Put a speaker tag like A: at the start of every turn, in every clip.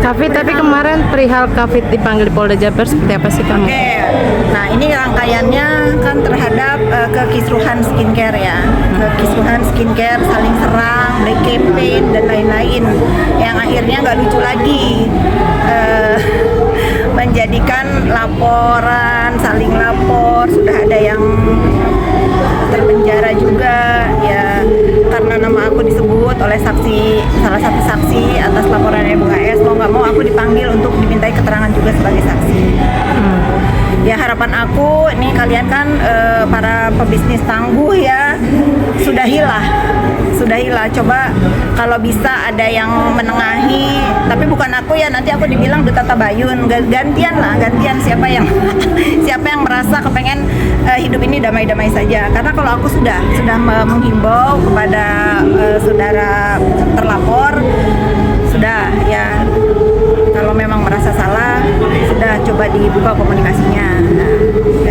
A: Kak Fit, tapi kemarin perihal Kak Fit dipanggil di Polda Jabar seperti apa sih kamu?
B: Oke, nah ini rangkaiannya kan terhadap kekisruhan skincare ya, kekisruhan skincare, saling serang, black campaign dan lain-lain, yang akhirnya nggak lucu lagi, menjadikan laporan, saling lapor, sudah ada yang terpenjara juga ya karena nama aku disebut oleh salah satu saksi atas laporan Ibu HS. Mau nggak mau aku dipanggil untuk dimintai keterangan juga sebagai saksi. Ya harapan aku nih, kalian kan para pebisnis tangguh ya, sudahilah. Coba kalau bisa ada yang menengahi, tapi bukan aku ya, nanti aku dibilang Duta Tabayun. Gantian siapa yang siapa yang merasa kepengen hidup ini damai-damai saja. Karena kalau aku sudah menghimbau kepada saudara terlapor, sudah ya, kalau memang merasa salah sudah coba dibuka komunikasinya. Nah,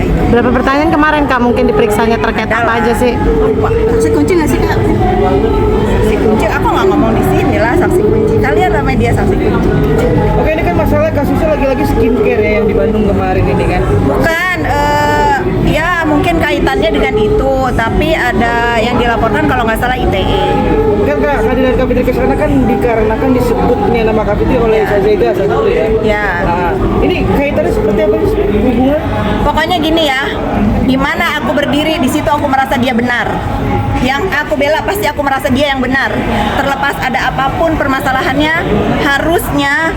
B: itu.
A: Berapa pertanyaan kemarin Kak mungkin diperiksanya terkait apa aja sih?
B: Saksi kunci nggak sih Kak? Saksi kunci, aku nggak ngomong di sini lah saksi kunci. Kalian lah media saksi kunci.
C: Oke, ini kan masalah kasusnya lagi-lagi skincare ya yang di Bandung kemarin ini kan?
B: Bukan, ya mungkin kaitannya dengan itu, tapi ada yang dilaporkan kalau nggak salah ITE.
C: Kan Kak, kehadiran Kak Fitri ke sana kan dikarenakan disebutnya nama Kak Fitri oleh Zazega saat itu ya?
B: Ya.
C: Nah, ini kaitannya seperti apa sih hubungan?
B: Pokoknya gini ya, di mana aku berdiri di situ aku merasa dia benar. Yang aku bela pasti aku merasa dia yang benar. Terlepas ada apapun permasalahannya, harusnya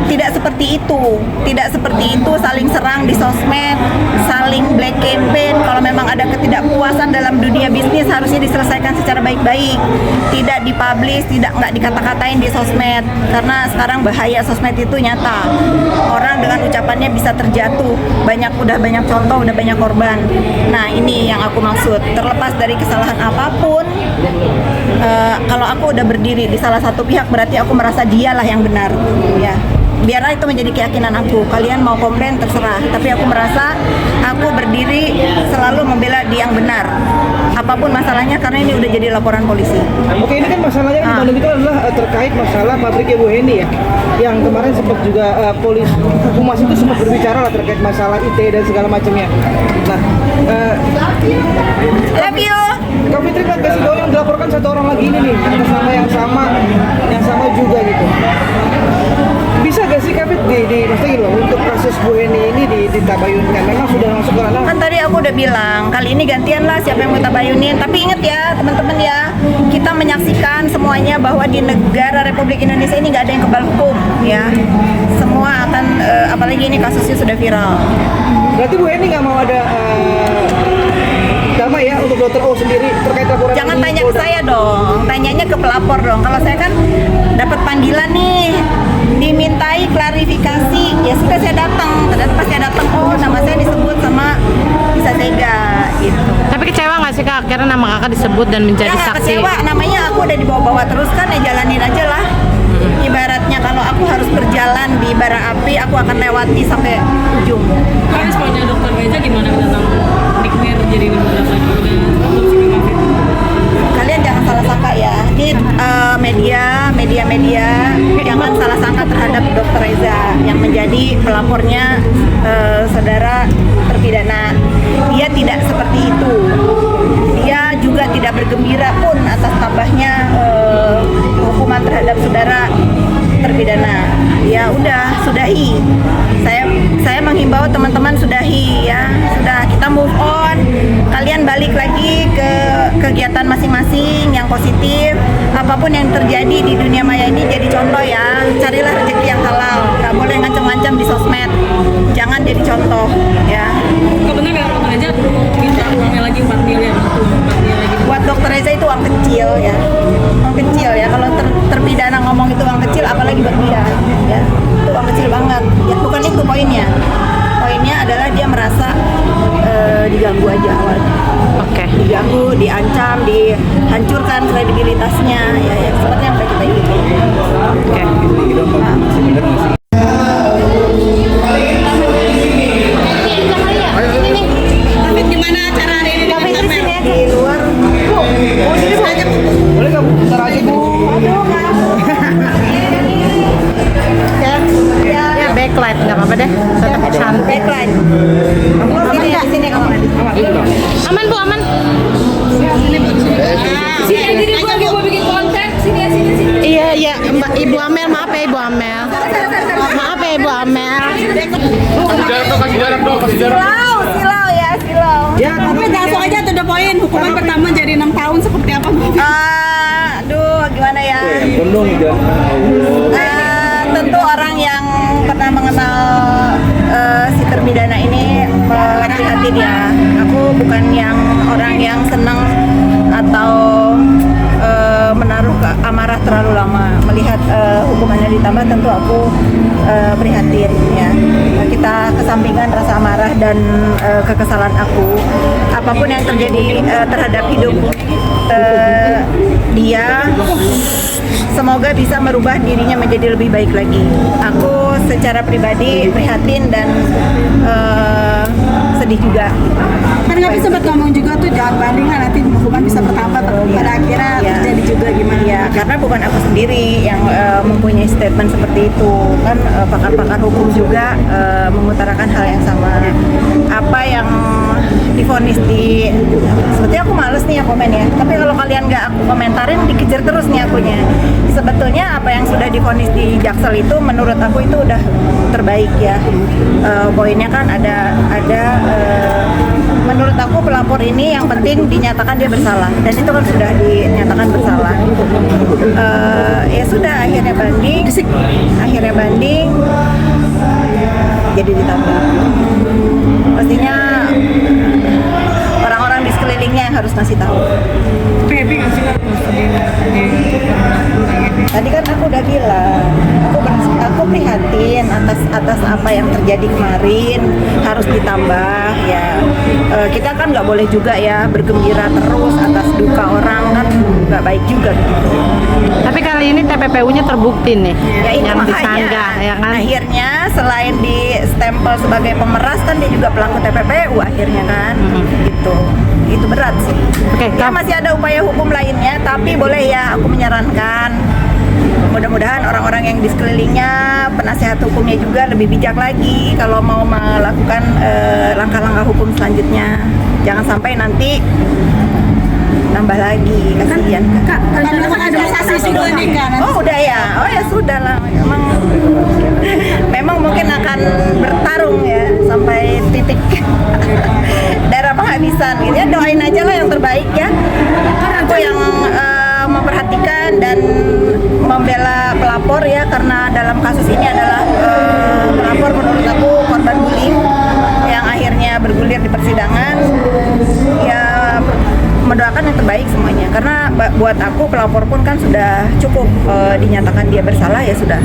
B: tidak seperti itu. Tidak seperti itu, saling serang di sosmed, saling black campaign. Kalau memang ada ketidakpuasan dalam dunia bisnis harusnya diselesaikan secara baik-baik. Tidak dipublish, nggak dikata-katain di sosmed. Karena sekarang bahaya sosmed itu nyata. Orang dengan ucapannya bisa terjatuh. Udah banyak contoh, udah banyak korban. Nah ini yang aku maksud. Terlepas dari kesalahan apapun, kalau aku udah berdiri di salah satu pihak berarti aku merasa dialah yang benar ya. Biarlah itu menjadi keyakinan aku. Kalian mau komplain terserah, tapi aku merasa aku berdiri selalu membela dia yang benar. Apapun masalahnya, karena ini udah jadi laporan polisi.
C: Oke, ini kan masalahnya di Bandung itu adalah terkait masalah pabrik Ibu Heni ya, yang kemarin sempat juga humas itu sempat berbicara lah terkait masalah IT dan segala macamnya. Nah,
B: Love you.
C: Kak Fitri kan kasih tahu yang dilaporkan satu orang lagi ini nih atas nama yang sama juga gitu. Bisa gak sih Kak Fit maksudnya gitu loh, untuk kasus Bu Heni ini ditabayunkan? Memang sudah masuk ke ranah.
B: Kan tadi aku udah bilang, kali ini gantian lah siapa yang mau tabayunin. Tapi ingat ya teman-teman ya, kita menyaksikan semuanya bahwa di negara Republik Indonesia ini nggak ada yang kebal hukum ya. Semua akan, apalagi ini kasusnya sudah viral.
C: Berarti Bu Heni nggak mau ada damai ya untuk Dokter O sendiri terkait laporan
B: Jangan
C: ini?
B: tanya ke saya dong, tanyanya ke pelapor dong. Kalau saya kan dapat panggilan nih, dimintai klarifikasi, ya sudah saya datang. Ternyata pas saya datang, oh nama saya disebut sama Zazega gitu.
A: Tapi kecewa nggak sih Kak akhirnya nama Kakak disebut dan menjadi
B: Ya nggak
A: saksi?
B: kecewa, namanya aku udah dibawa-bawa terus kan, ya jalanin aja lah. Ibaratnya kalau aku harus berjalan di bara api, aku akan lewati sampai ujung.
D: Responnya Dokter Reza gimana tentang Nikmir jadi beberapa
B: Kalian jangan salah sangka ya, ini media jangan salah sangka terhadap Dokter Reza yang menjadi pelapornya saudara terpidana. Dia tidak seperti itu. Dia juga tidak bergembira pun atas tambahnya hukuman terhadap saudara terpidana. Ya udah, sudahi. Saya menghimbau teman-teman sudahi ya. Sudah, kita move on. Kalian balik lagi ke kegiatan masing-masing yang positif. Apapun yang terjadi di dunia maya ini jadi contoh ya. Carilah rezeki yang halal. Gak boleh ngancam-ngancam di sosmed. Jangan jadi contoh ya.
D: Kebetulan Dokter Reza minta uangnya lagi 4 miliar.
B: Buat Dokter Reza itu uang kecil ya. Uang kecil ya. Kalau terpidana ngomong itu uang kecil, apalagi buat dia ya. Itu uang kecil banget. Ya bukan itu poinnya. Poinnya adalah dia merasa diganggu aja awalnya.
A: Oke.
B: Diganggu, diancam, dihancurkan kredibilitasnya ya, seperti yang kita itu.
A: Oke.
B: Tapi gimana acara hari ini? Di luar.
C: Boleh nggak Bu? Bentar aja Bu.
B: Aduh,
A: backlight nggak apa-apa deh. Tetap cantik.
B: Backlight. Sini ya, di sini kamu.
A: Aman bu, aman.
D: Sini jadi gua bikin konten. Sini.
A: Iya iya Mbak Ibu Amel, maaf ya Ibu Amel. Maaf ya Ibu Amel.
E: Kasih jarak dong, kasih jarak.
B: Silau ya, silau.
C: Ya,
D: Tapi langsung aja to the point. Hukuman pertama jadi 6 tahun seperti apa?
B: Aduh, gimana ya?
E: Gondong jangan.
B: Tentu orang yang pernah mengenal si terpidana ini prihatin ya. Aku bukan yang orang yang senang atau menaruh amarah terlalu lama. Melihat hukumannya ditambah, tentu aku prihatin ya. Kita kesampingkan rasa amarah dan kekesalan aku. Apapun yang terjadi terhadap hidup dia, semoga bisa merubah dirinya menjadi lebih baik lagi. Aku secara pribadi prihatin dan sedih juga.
D: Kan nggak sempat ngomong juga tuh jangan bandingkan nanti hukuman bisa bertambah pada akhirnya terjadi juga gimana?
B: Ya, karena bukan aku sendiri yang mempunyai statement seperti itu. Kan pakar-pakar hukum juga mengutarakan hal yang sama. Apa yang divonis di, sebetulnya aku males nih ya komen ya. Tapi kalau kalian nggak aku komentarin, dikejar terus nih akunya. Sebetulnya apa yang sudah divonis di Jaksel itu menurut aku itu udah terbaik ya. Poinnya kan ada menurut aku pelapor ini yang penting dinyatakan dia bersalah, dan itu kan sudah dinyatakan bersalah. Ya sudah, akhirnya banding jadi ditambah. Pastinya orang-orang di sekelilingnya yang harus ngasih tahu. Tadi kan aku udah bilang, aku prihatin atas apa yang terjadi kemarin, harus ditambah ya. Kita kan nggak boleh juga ya bergembira terus atas duka orang, kan nggak baik juga gitu.
A: Tapi kali ini TPPU-nya terbukti nih,
B: Ya itu
A: yang
B: makanya
A: disanggah ya kan.
B: akhirnya selain di stempel sebagai pemeras, kan dia juga pelaku TPPU akhirnya kan. Gitu. Itu berat sih.
A: Oke,
B: Ya masih ada upaya hukum lainnya, tapi boleh ya aku menyarankan, mudah-mudahan orang-orang yang di sekelilingnya, penasihat hukumnya juga lebih bijak lagi kalau mau melakukan langkah-langkah hukum selanjutnya. Jangan sampai nanti nambah lagi, kasihan.
D: Kak, kan ada saksi juga nih kan?
B: Oh udah ya, oh ya sudah lah. Memang mungkin akan bertarung ya sampai titik darah penghabisan gitu ya. Doain aja lah yang terbaik ya. Aku yang memperhatikan dan membela pelapor ya, karena dalam kasus ini adalah pelapor menurut aku korban bullying yang akhirnya bergulir di persidangan. Ya mendoakan yang terbaik semuanya, karena buat aku pelapor pun kan sudah cukup dinyatakan dia bersalah, ya sudah.